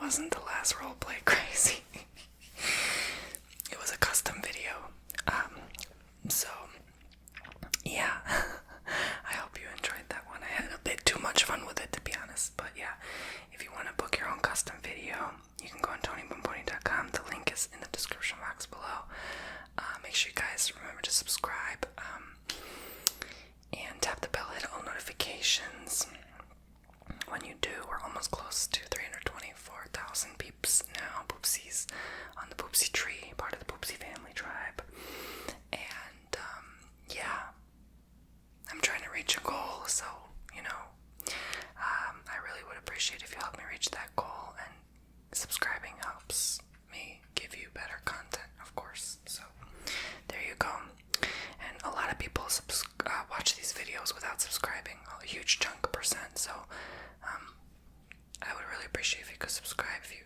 wasn't the last roleplay crazy. It was a custom video. So, yeah. I hope you enjoyed that one. I had a bit too much fun with it, to be honest. But yeah, if you want to book your own custom video, you can go on TonyBomboni.com. The link is in the description box below. Make sure you guys remember to subscribe and tap the bell, hit all notifications. When you do, we're almost close to 324,000 peeps now, poopsies, on the poopsie tree, part of the poopsie family tribe. And yeah, I'm trying to reach a goal, so I really would appreciate if you help me reach that goal, and subscribing helps me give you better content, of course. So there you go. And a lot of people watch these videos without subscribing, a huge chunk percent. So I would really appreciate if you could subscribe. If you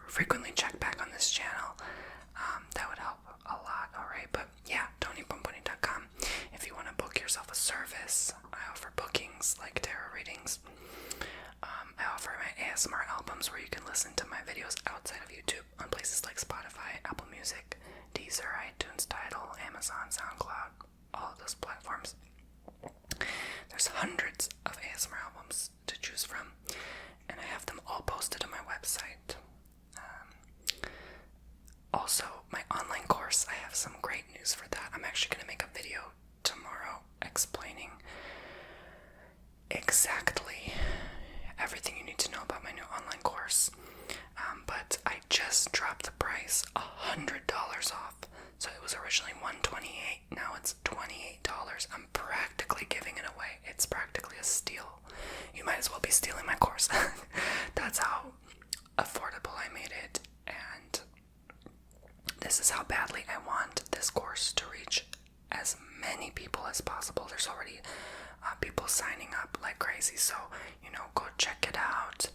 frequently check back on this channel, that would help a lot. Alright, but yeah, TonyBomboni.com. If you want to book yourself a service, I offer bookings like tarot readings. I offer my ASMR albums where you can listen to my videos outside of YouTube on places like Spotify, Apple Music, Deezer, iTunes, Tidal, Amazon, SoundCloud, all of those platforms. There's hundreds of ASMR albums to choose from, and I have them all posted on my website. Also, my online course, I have some great news for that. I'm actually going to make a video tomorrow explaining exactly everything you need to know about my new online course. But I just dropped the price $100 off. So it was originally $128. Now it's $28. I'm practically giving it away. It's practically a steal. You might as well be stealing my course. That's how affordable I made it. And this is how badly I want this course to reach as many people as possible. There's already people signing up like crazy. So, go check it out.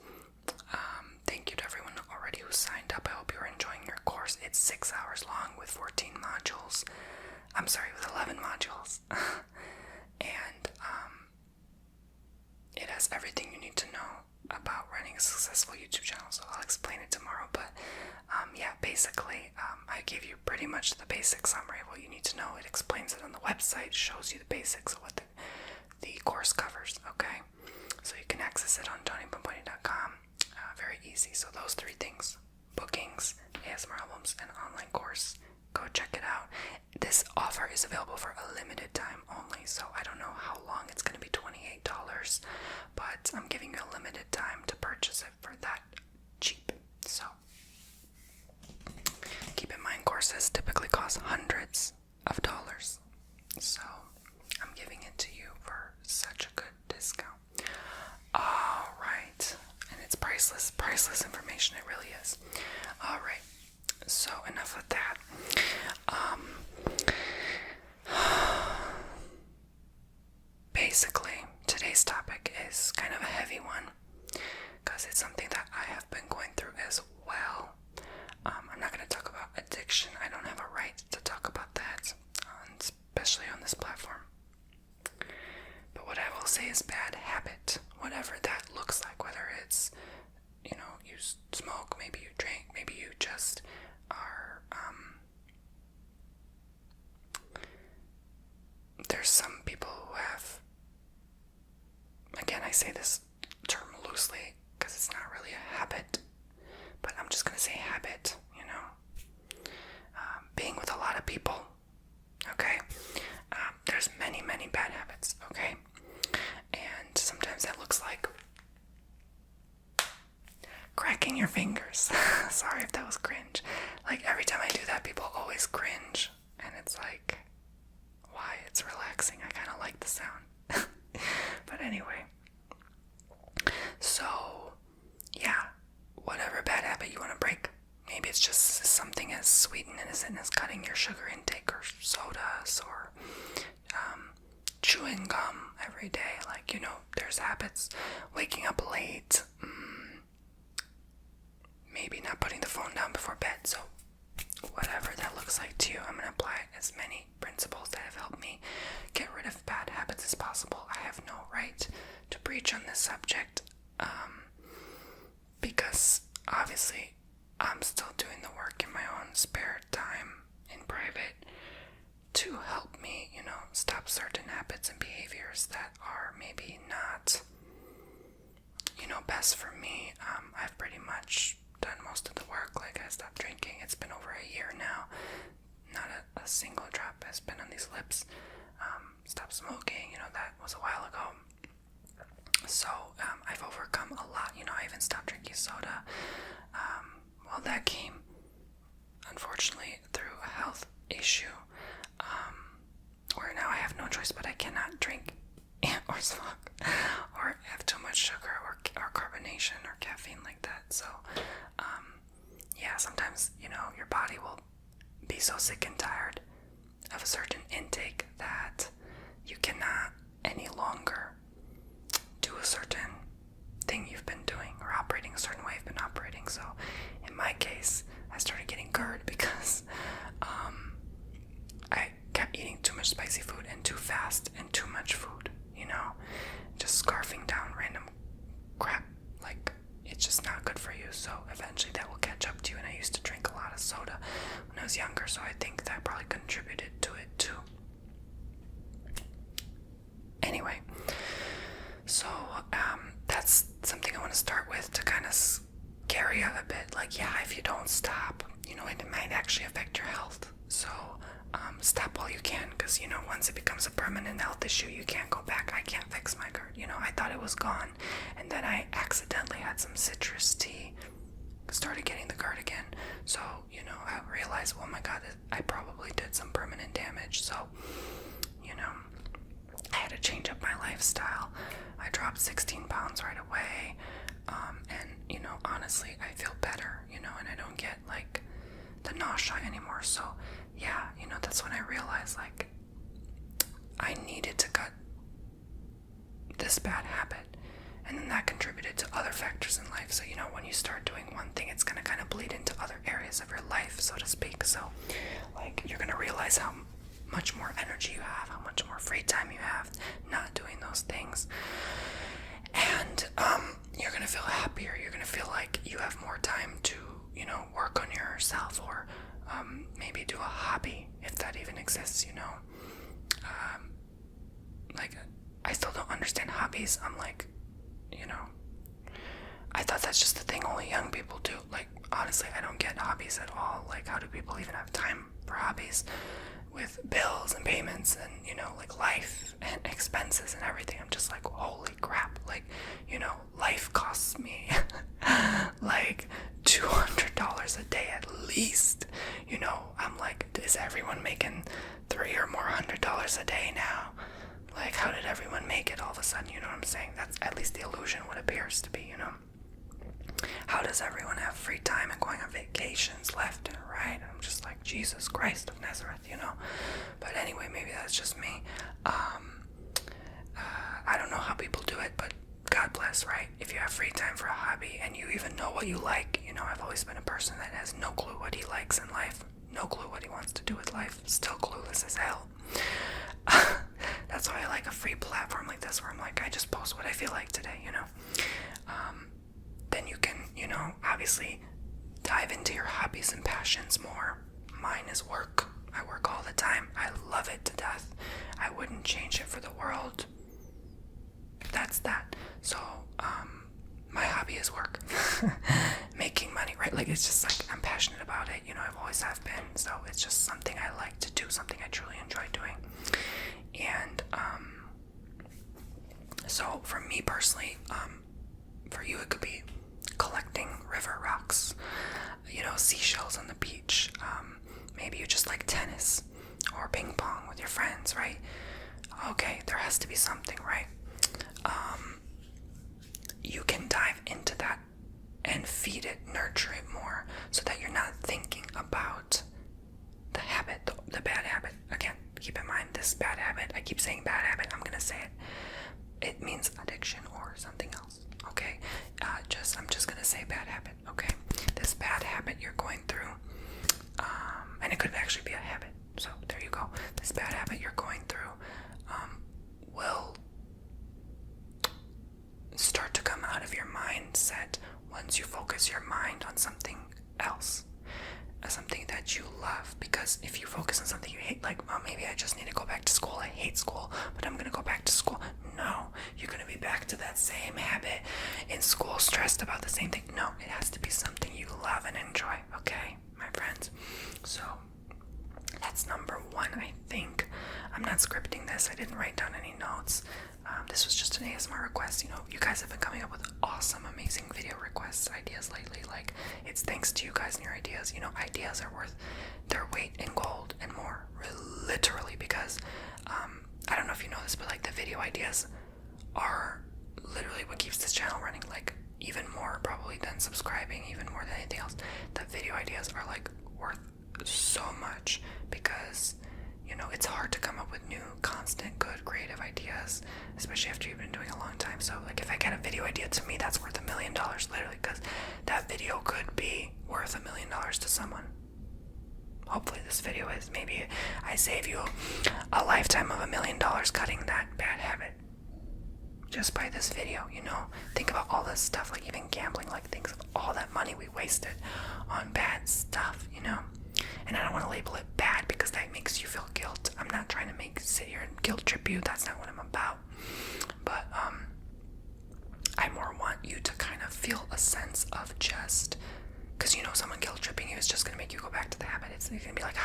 Thank you to everyone already who signed up. I hope you're enjoying your course. It's 6 hours long with 14 modules. I'm sorry, with 11 modules. And it has everything you need to know about running a successful YouTube channel. So I'll explain it tomorrow. But yeah, basically, I gave you pretty much the basic summary of what you need to know. It explains it on the website, shows you the basics of what the course covers, okay? So you can access it on TonyBomboni.com. Very easy. So those three things: bookings, ASMR albums, and online course. Go check it out. This offer is available for a limited time only, so I don't know how long it's going to be $28, but I'm giving you a limited time to purchase it for that cheap. So keep in mind, courses typically cost hundreds of dollars, so I'm giving it to you for such a good discount. Alright, and it's priceless information, it really is. Alright, so enough of that. Basically, today's topic is kind of a heavy one, because it's something that I have been going through as well. I'm not going to talk about addiction. I don't have a right to talk about that, especially on this platform. But what I will say is bad habit, whatever that looks like, whether it's, you smoke, maybe you drink, maybe you just are, there's some people who have, again, I say this term loosely because it's not really a habit, but I'm just going to say habit, being with a lot of people, okay? There's many bad habits, okay? And sometimes that looks like cracking your fingers. Sorry if that was cringe. Like, every time I do that, people always cringe, and it's like, why? It's relaxing. I kind of like the sound. But anyway, so yeah, whatever bad habit you want to break, maybe it's just something as sweet and innocent as cutting your sugar intake, or sodas, or chewing gum every day. Like, there's habits. Waking up late, maybe not putting the phone down before bed. So whatever that looks like to you, I'm going to apply as many principles that have helped me get rid of bad habits as possible. I have no right to preach on this subject, because obviously, I'm still doing the work in my own spare time in private to help me, stop certain habits and behaviors that are maybe not, best for me. I've pretty much done most of the work. Like, I stopped drinking. It's been over a year now. Not a single drop has been on these lips. Stopped smoking, that was a while ago. So, I've overcome a lot. I even stopped drinking soda. Well, that came, unfortunately, through a health issue, where now I have no choice, but I cannot drink or smoke or have too much sugar or carbonation or caffeine like that. So, yeah, sometimes, your body will be so sick and tired of a certain intake that you cannot any longer do a certain thing you've been doing or operating a certain way you've been operating. So in my case, I started getting GERD because I kept eating too much spicy food and too fast and too much food, just scarfing down random crap. Like, it's just not good for you. So eventually that will catch up to you. And I used to drink a lot of soda when I was younger, so I think that probably contributed to it too. Anyway, so that's something I want to start with to kind of scare you a bit. Like, yeah, if you don't stop, it might actually affect your health. So stop while you can, because once it becomes a permanent health issue, you can't go back. I can't fix my GERD. I thought it was gone, and then I accidentally had some citrus tea, started getting the GERD again. So I realized, oh my god, I probably did some permanent damage. So I had to change up my lifestyle. I dropped 16 pounds right away, and honestly, I feel better, and I don't get like the nausea anymore. So yeah, that's when I realized, like, I needed to cut this bad habit, and then that contributed to other factors in life. So when you start doing one thing, it's gonna kind of bleed into other areas of your life, so to speak. So like, you're gonna realize how much more energy you have, how much more free time you have not doing those things, and you're gonna feel happier. You're gonna feel like you have more time to work on yourself, or maybe do a hobby, if that even exists. Like, I still don't understand hobbies. I'm like, I thought that's just the thing only young people do. Like, honestly, I don't get hobbies at all. Like, how do people even have time for hobbies with bills and payments and, like, life and expenses and everything? I'm just like, holy crap. Like, life costs me like $200 a day at least. I'm like, is everyone making $300 or more a day now? Like, how did everyone make it all of a sudden? You know what I'm saying? That's at least the illusion, what appears to be, How does everyone have free time and going on vacations left and right? And I'm just like, Jesus Christ of Nazareth, But anyway, maybe that's just me. I don't know how people do it, but God bless, right? If you have free time for a hobby and you even know what you like, I've always been a person that has no clue what he likes in life, no clue what he wants to do with life, still clueless as hell. That's why I like a free platform like this, where I'm like, I just post what I feel like today, Then you can, obviously dive into your hobbies and passions more. Mine is work. I work all the time. I love it to death. I wouldn't change it for the world. That's that. So, my hobby is work. Making money, right? Like, it's just like, I'm passionate about it. I've always have been. So it's just something I like to do, something I truly enjoy doing. And, so for me personally, for you, it could be collecting river rocks, seashells on the beach. Maybe you just like tennis or ping pong with your friends, right? Okay, there has to be something, right? You can dive into that and feed it, nurture it more, so that you're not thinking about the habit, the bad habit. Again, keep in mind, this bad habit, I keep saying bad habit, I'm gonna say it. It means addiction or something else, okay? I'm just gonna say bad habit, okay? This bad habit you're going through, and it could actually be a habit, so there you go. This bad habit you're going through will start to come out of your mindset once you focus your mind on something else, something that you love. Because if you focus on something you hate, like, oh, maybe I just need to go back to school, I hate school, but I'm gonna go back to school. No, you're gonna be back to that same habit in school, stressed about the same thing. No, it has to be something you love and enjoy, okay, my friends? So that's number one, I think. I'm not scripting this. I didn't write down any notes. This was just an ASMR request. You guys have been coming up with awesome, amazing video requests, ideas lately. Like, it's thanks to you guys and your ideas. Ideas are worth their weight in gold and more, literally, because I don't know if you know this, but like the video ideas are literally what keeps this channel running. Like, even more probably than subscribing, even more than anything else. The video ideas are like worth so much, because it's hard to come up with new, constant, good, creative ideas, especially after you've been doing a long time. So like, if I get a video idea, to me that's worth $1 million, literally, because that video could be worth $1 million to someone. Hopefully this video is. Maybe I save you a lifetime of $1 million cutting that bad habit just by this video. Think about all this stuff, like even gambling, like think of all that money we wasted on bad stuff, and I don't want to label it bad because that makes you feel guilt. I'm not trying to sit here and guilt trip you. That's not what I'm about. But I more want you to kind of feel a sense of just, because someone guilt tripping you is just going to make you go back to the habit. It's going to be like,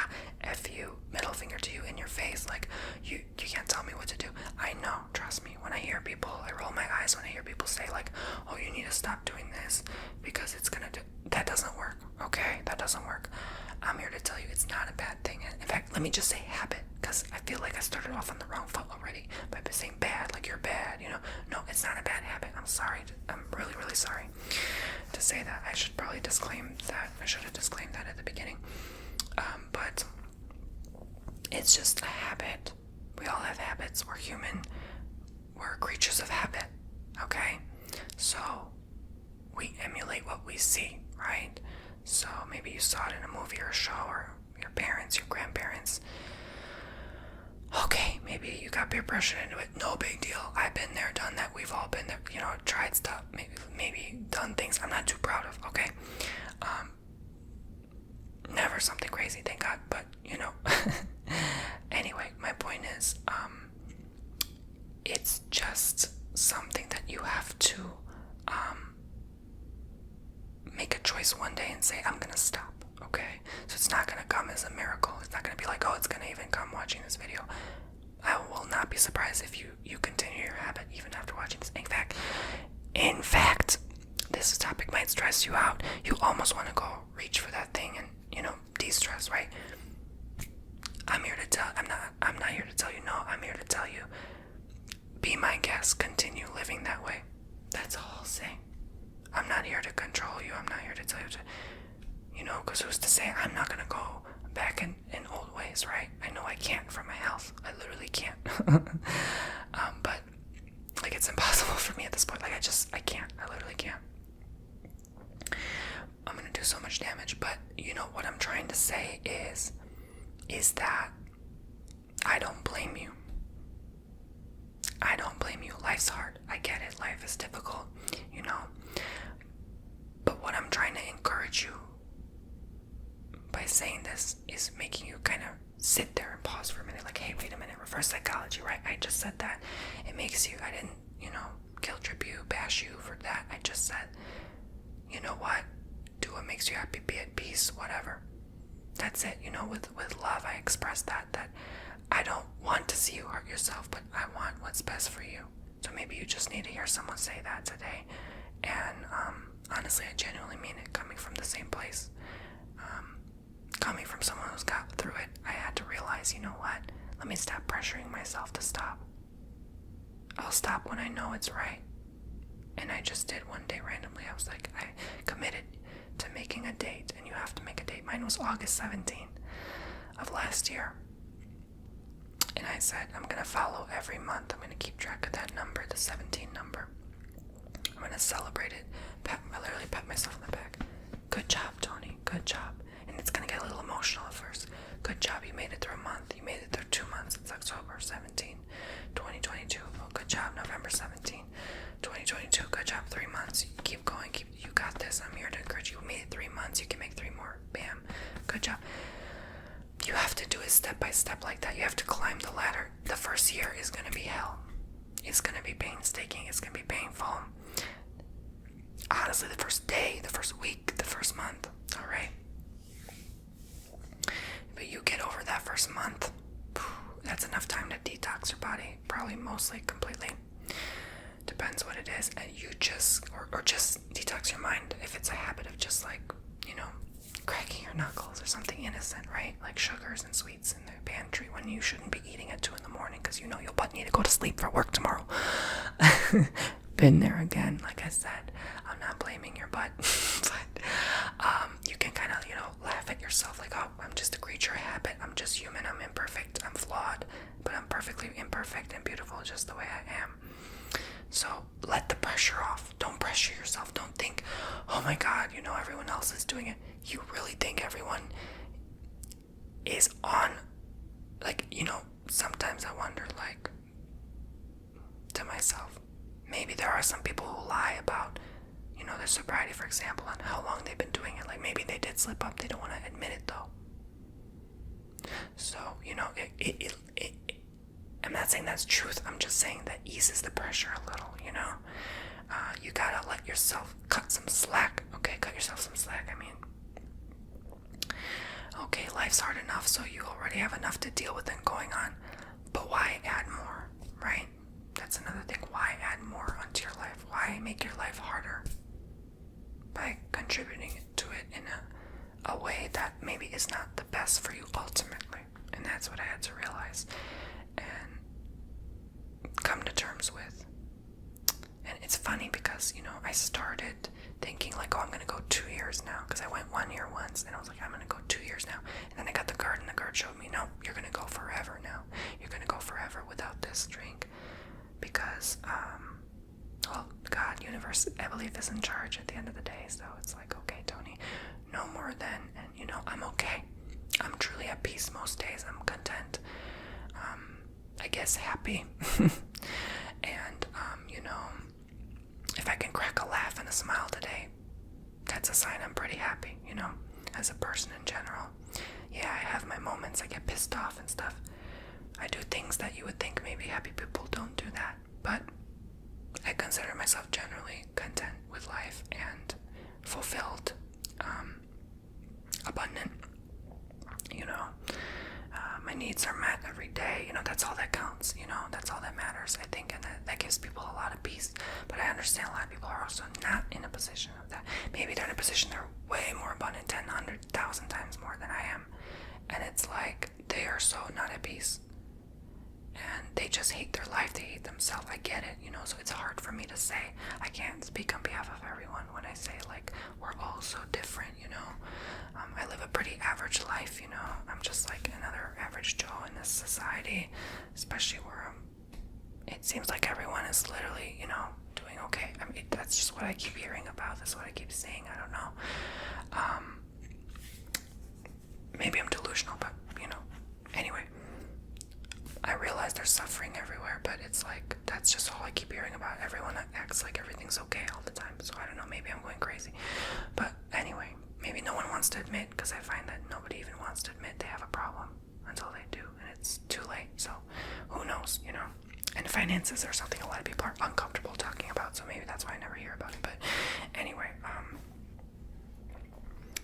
F you, middle finger to you in your face, like you can't tell me what to do. I know, trust me, when I hear people, I roll my eyes when I hear people say like, oh, you need to stop doing this because it's going to do, that doesn't work, okay? That doesn't work. I'm here to tell you it's not a bad thing. In fact, let me just say habit, because I feel like I started off on the wrong foot already by saying bad, like you're bad, No, it's not a bad habit. I'm sorry. I'm really, really sorry to say that. I should probably disclaim that. I should have disclaimed that at the beginning. But it's just a habit. We all have habits. We're human. We're creatures of habit, okay? So we emulate what we see, right? So maybe you saw it in a movie or a show, or your parents, your grandparents. Okay, maybe you got peer pressure into it. No big deal. I've been there, done that. We've all been there. Tried stuff. Maybe done things I'm not too proud of. Okay. Never something crazy, thank God. But anyway, my point is, it's just something that you have to make a choice one day and say, I'm gonna stop. Okay, so it's not gonna come as a miracle. It's not gonna be like, oh, it's gonna even come watching this video. I will not be surprised if you continue your habit even after watching this. In fact, this topic might stress you out. You almost want to go reach for that thing and de-stress, right? I'm not here to tell you no. I'm here to tell you, be my guest. Continue living that way. That's all I'll say. I'm not here to control you. I'm not here to tell you to, because who's to say I'm not going to go back in old ways, right? I know I can't for my health. I literally can't. But, like, it's impossible for me at this point. Like, I can't. I literally can't. I'm going to do so much damage. But, what I'm trying to say is that I don't blame you. I don't blame you. Life's hard. I get it. Life is difficult, But what I'm trying to encourage you by saying this is making you kind of sit there and pause for a minute. Like, hey, wait a minute. Reverse psychology, right? I just said that. It makes you, I didn't, guilt trip you, bash you for that. I just said, you know what? Do what makes you happy. Be at peace, whatever. That's it. With love, I express that I don't want to see you hurt yourself, but I want what's best for you. So maybe you just need to hear someone say that today. And honestly, I genuinely mean it, coming from the same place. Coming from someone who's got through it, I had to realize, you know what? Let me stop pressuring myself to stop. I'll stop when I know it's right. And I just did one day randomly. I was like, I committed to making a date, and you have to make a date. Mine was August 17th of last year. And I said, I'm going to follow every month. I'm going to keep track of that number, the 17 number. I'm going to celebrate it. I literally pat myself on the back. Good job, Tony. Good job. And it's going to get a little emotional at first. Good job. You made it through a month. You made it through 2 months. It's October 17, 2022. Oh, good job. November 17, 2022. 2022. Good job. 3 months. Keep going. You got this. I'm here to encourage you. You made it 3 months. You can make 3 more. Bam. Good job. You have to do it step by step like that. You have to climb the ladder. The first year is going to be hell. It's going to be painstaking. It's going to be painful. Honestly, the first day, the first week, the first month. All right. But you get over that first month. That's enough time to detox your body. Probably mostly completely. Depends what it is. And you just, or just detox your mind. If it's a habit of just like, cracking your knuckles or something innocent, right? Like sugars and sweets in the pantry when you shouldn't be eating at 2 in the morning because you'll need to go to sleep for work tomorrow. Been there again. Like I said, I'm not blaming your butt, but you can kind of, laugh at yourself like, oh, I'm just a creature of habit. I'm just human. I'm imperfect. I'm flawed, but I'm perfectly imperfect and beautiful just the way I am. So let the pressure off. Don't pressure yourself. Don't think, oh my God, everyone else is doing it. You really think everyone is on, like, sometimes I wonder, like, to myself, maybe there are some people who lie about, their sobriety, for example, and how long they've been doing it. Like, maybe they did slip up. They don't want to admit it, though. So, I'm not saying that's truth. I'm just saying that eases the pressure a little, you gotta let yourself cut some slack. Okay, cut yourself some slack. I mean, okay, life's hard enough, so you already have enough to deal with and going on. But why add more, right? That's another thing. Why add more onto your life? Why make your life harder by contributing to it in a way that maybe is not the best for you ultimately? And that's what I had to realize and come to terms with. And it's funny because, I started thinking like, oh, I'm going to go 2 years now, because I went 1 year once, and I was like, I'm going to go 2 years now. And then I got the card, and the card showed me, no, you're going to go forever now. You're going to go forever without this drink, because, God, universe, I believe, is in charge at the end of the day. So it's like, okay, Tony, no more then. And, I'm okay. I'm truly at peace most days. I'm content. I guess happy. And, if I can crack a laugh and a smile today, that's a sign I'm pretty happy, as a person in general. Yeah, I have my moments. I get pissed off and stuff. I do things that you would think maybe happy people don't do that. But I consider myself generally content with life and fulfilled, abundant. My needs are met every day. That's all that counts. That's all that matters, I think, and that gives people a lot of peace. But I understand a lot of people are also not in a position of that. Maybe they're in a position they're way more abundant, 10, 100,000 times more than I am, and it's like they are so not at peace, and they just hate their life. They hate themselves. I get it, so it's hard for me to say. I can't speak on behalf of everyone when I say, like, we're all so different, I live a pretty average life, I'm just like another average Joe in this society, especially where it seems like everyone is literally, doing okay. I mean, that's just what I keep hearing about. That's what I keep seeing. I don't know. Maybe I'm delusional, but, anyway. I realize there's suffering everywhere, but it's like, that's just all I keep hearing about. Everyone acts like everything's okay all the time, so I don't know, maybe I'm going crazy. But anyway, maybe no one wants to admit, because I find that nobody even wants to admit they have a problem until they do, and it's too late, so who knows, And finances are something a lot of people are uncomfortable talking about, so maybe that's why I never hear about it. But anyway,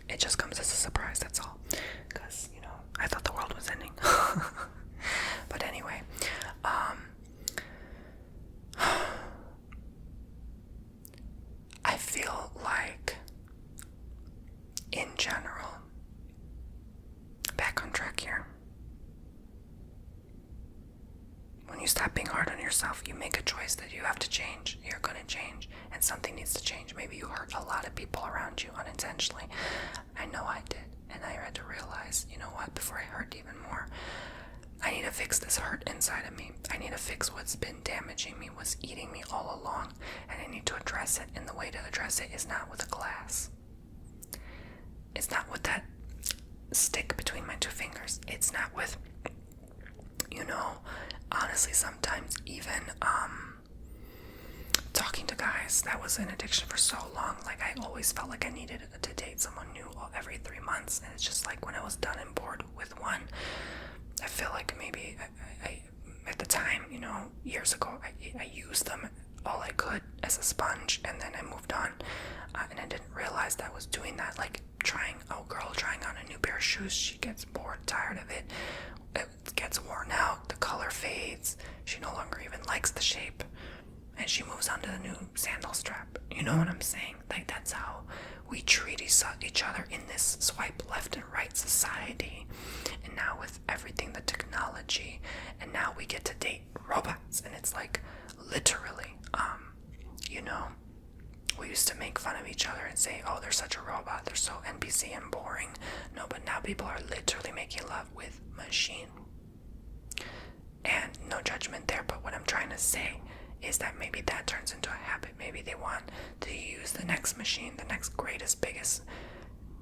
it just comes as a surprise, that's all, because, I thought the world was ending. But anyway, I feel like, in general, back on track here, when you stop being hard on yourself, you make a choice that you have to change. You're going to change, and something needs to change. Maybe you hurt a lot of people around you unintentionally. I know I did, and I had to realize, before I hurt even more, I need to fix this hurt inside of me. I need to fix what's been damaging me, what's eating me all along, and I need to address it. And the way to address it is not with a glass. It's not with that stick between my 2 fingers. It's not with, honestly, sometimes even talking to guys guess that was an addiction for so long. Like, I always felt like I needed to date someone new every 3 months, and it's just like when I was done and bored with one, I feel like maybe I at the time, years ago, I used them all I could as a sponge, and then I moved on, and I didn't realize that I was doing that. Like trying on a new pair of shoes, she gets bored, tired of it, it gets worn out, the color fades, she no longer even likes the shape, and she moves on to the new sandal strap. You know what I'm saying? Like, that's how we treat each other in this swipe left and right society. And now with everything, the technology, and now we get to date robots, and it's like literally, we used to make fun of each other and say, oh, they're such a robot, they're so NPC and boring. No, but now people are literally making love with machine. And no judgment there, but what I'm trying to say is that maybe that turns into a habit. Maybe they want to use the next machine, the next greatest, biggest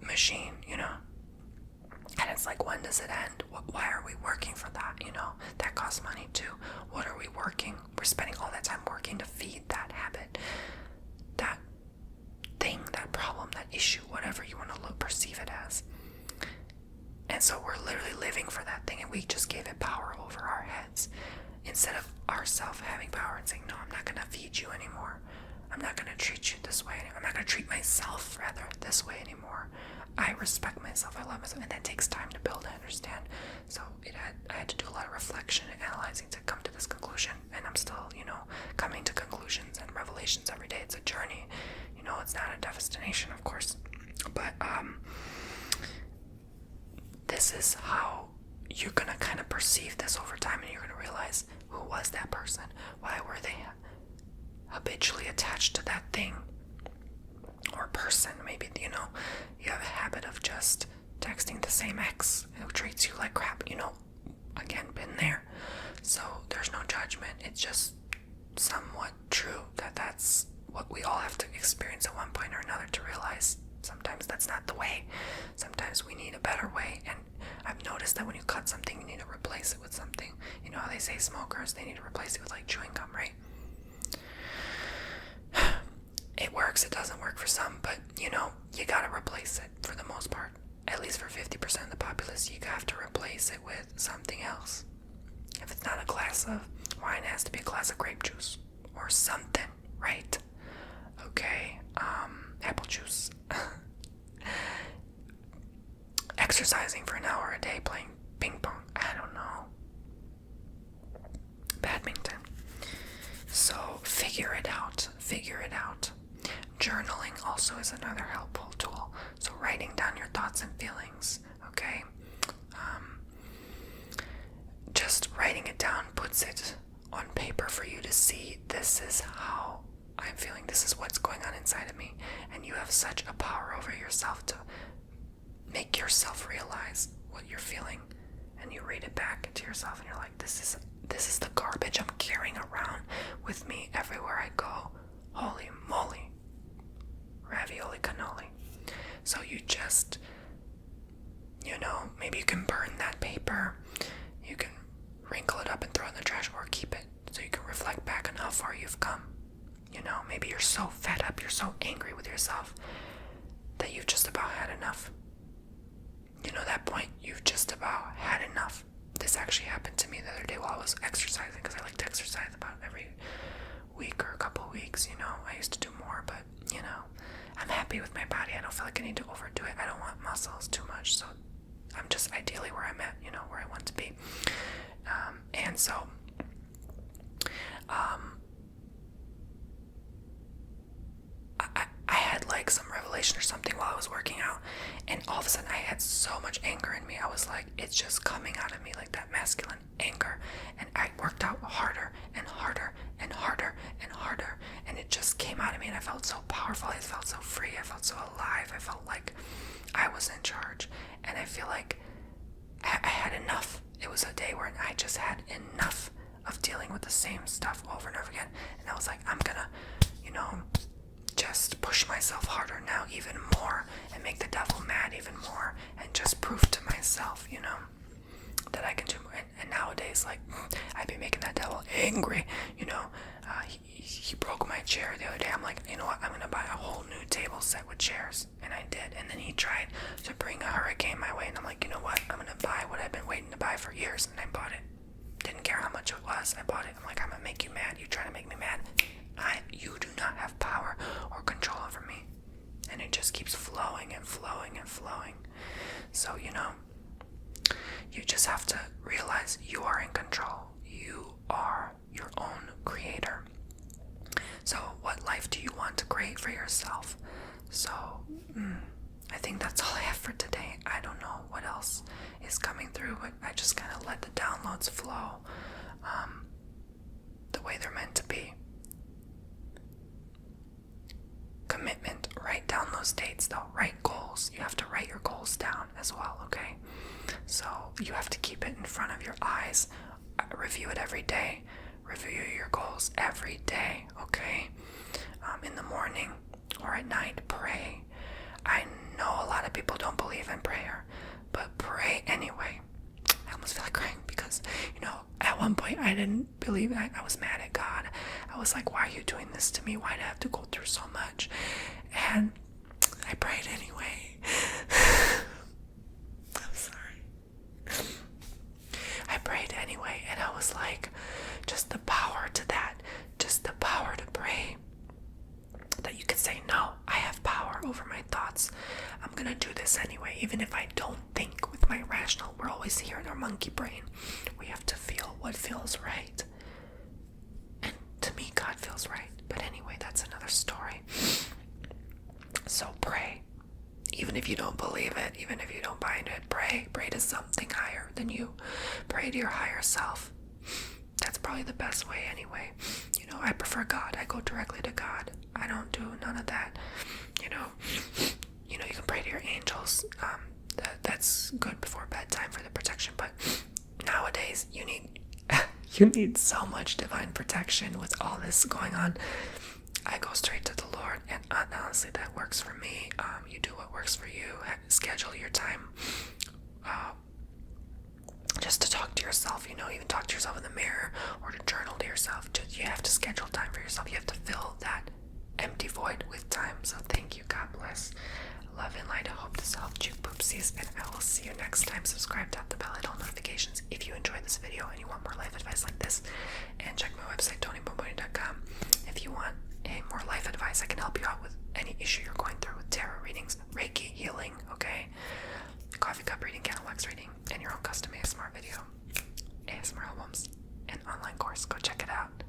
machine, And it's like, when does it end? Why are we working for that? That costs money too. What are we working? We're spending all that time working to feed that habit, that thing, that problem, that issue, whatever you want to perceive it as. And so we're literally living for that thing, and we just gave it power over our heads instead of ourselves having power and saying, no, I'm not going to feed you anymore. I'm not going to treat you this way. I'm not going to treat myself, rather, this way anymore. I respect myself. I love myself. And that takes time to build and understand. So I had to do a lot of reflection and analyzing to come to this conclusion. And I'm still, coming to conclusions and revelations every day. It's a journey. It's not a destination, of course. But this is how you're going to kind of perceive this over time, and you're going to realize, who was that person? Why were they habitually attached to that thing or person? Maybe, you have a habit of just texting the same ex who treats you like crap. Again, been there. So there's no judgment. It's just somewhat true that that's what we all have to experience at one point or another to realize sometimes that's not the way. Sometimes we need a better way. And I've noticed that when you cut something, you need to replace it with something. You know how they say smokers, they need to replace it with like chewing gum, right? It works, it doesn't work for some, but you gotta replace it for the most part. At least for 50% of the populace, you have to replace it with something else. If it's not a glass of wine, it has to be a glass of grape juice or something, right? Okay, apple juice. Exercising for an hour a day, playing ping pong, I don't know. Badminton. So figure it out. Journaling also is another helpful tool. So writing down your thoughts and feelings, okay? Just writing it down puts it on paper for you to see, this is how I'm feeling, this is what's going on inside of me. And you have such a power over yourself to make yourself realize what you're feeling. And you read it back to yourself and you're like, this is the garbage I'm carrying around with me everywhere I go. Holy moly. Ravioli cannoli. So you just, maybe you can burn that paper. You can wrinkle it up and throw it in the trash, or keep it so you can reflect back on how far you've come. Maybe you're so fed up, you're so angry with yourself that you've just about had enough. That point, you've just about had enough. This actually happened to me the other day while I was exercising, because I like to exercise about every week or a couple of weeks. I used to do more, but I'm happy with my body. I don't feel like I need to overdo it. I don't want muscles too much, so I'm just ideally where I'm at, where I want to be. And so I had like some revelation or something while I was working out, and all of a sudden I had so much anger in me. I was like, it's just coming out of me, like that masculine anger, and I worked out harder and harder and harder and harder, and it just came out of me, and I felt so powerful. I felt so free. I felt so alive. I felt like I was in charge, and I feel like I had enough. It was a day where I just had enough of dealing with the same stuff over and over again, and I was like, I'm gonna, just push myself harder now, even more, and make the devil mad even more, and just prove to myself, that I can do more. And nowadays, like, I'd be making that devil angry, he broke my chair the other day. I'm like, you know what? I'm gonna buy a whole new table set with chairs, and I did. And then he tried to bring a hurricane my way, and I'm like, you know what? I'm gonna buy what I've been waiting to buy for years, and I bought it. Didn't care how much it was. I bought it. I'm like, I'm gonna make you mad. You trying to make me mad? You do not have power or control over me. And it just keeps flowing and flowing and flowing. So, you know, you just have to realize you are in control. You are your own creator. So what life do you want to create for yourself? So I think that's all I have for today. I don't know what else is coming through, but I just kind of let the downloads flow the way they're meant to be. Commitment. Write down those dates though. Write goals. You have to write your goals down as well, okay? So you have to keep it in front of your eyes. Review it every day. Review your goals every day, okay? In the morning or at night, pray. I know a lot of people don't believe in prayer, but pray anyway. I almost feel like crying because, you know, at one point I didn't believe it. I was mad at God. I was like, why are you doing this to me? Why do I have to go through so much? And I prayed anyway. I'm sorry. I prayed anyway, and I was like, just the power to that, just the power to pray. That you can say, no, I have power over my thoughts. I'm gonna do this anyway, even if I don't think with my rational. We're always here in our monkey brain. We have to feel what feels right. And to me, God feels right. But anyway, that's another story. So pray. Even if you don't believe it, even if you don't buy into it, pray. Pray to something higher than you. Pray to your higher self. That's probably the best way anyway. You know, I prefer God. I go directly to God. I don't do none of that. You know, you can pray to your angels. That's good before bedtime for the protection. But nowadays, you need so much divine protection with all this going on. I go straight to the Lord, and honestly, that works for me. You do what works for you. Schedule your time. Just to talk to yourself, even talk to yourself in the mirror or to journal to yourself. You have to schedule time for yourself. You have to fill that empty void with time. So thank you. God bless. Love and light. I hope this helped you, poopsies, and I will see you next time. Subscribe, tap the bell, hit all notifications if you enjoyed this video and you want more life advice like this. And check my website, TonyBomboni.com. If you want more life advice, I can help you out with any issue you're going through with tarot readings, Reiki, healing, okay? Coffee cup reading, candle wax reading, and your own custom ASMR video, ASMR albums, and online course. Go check it out.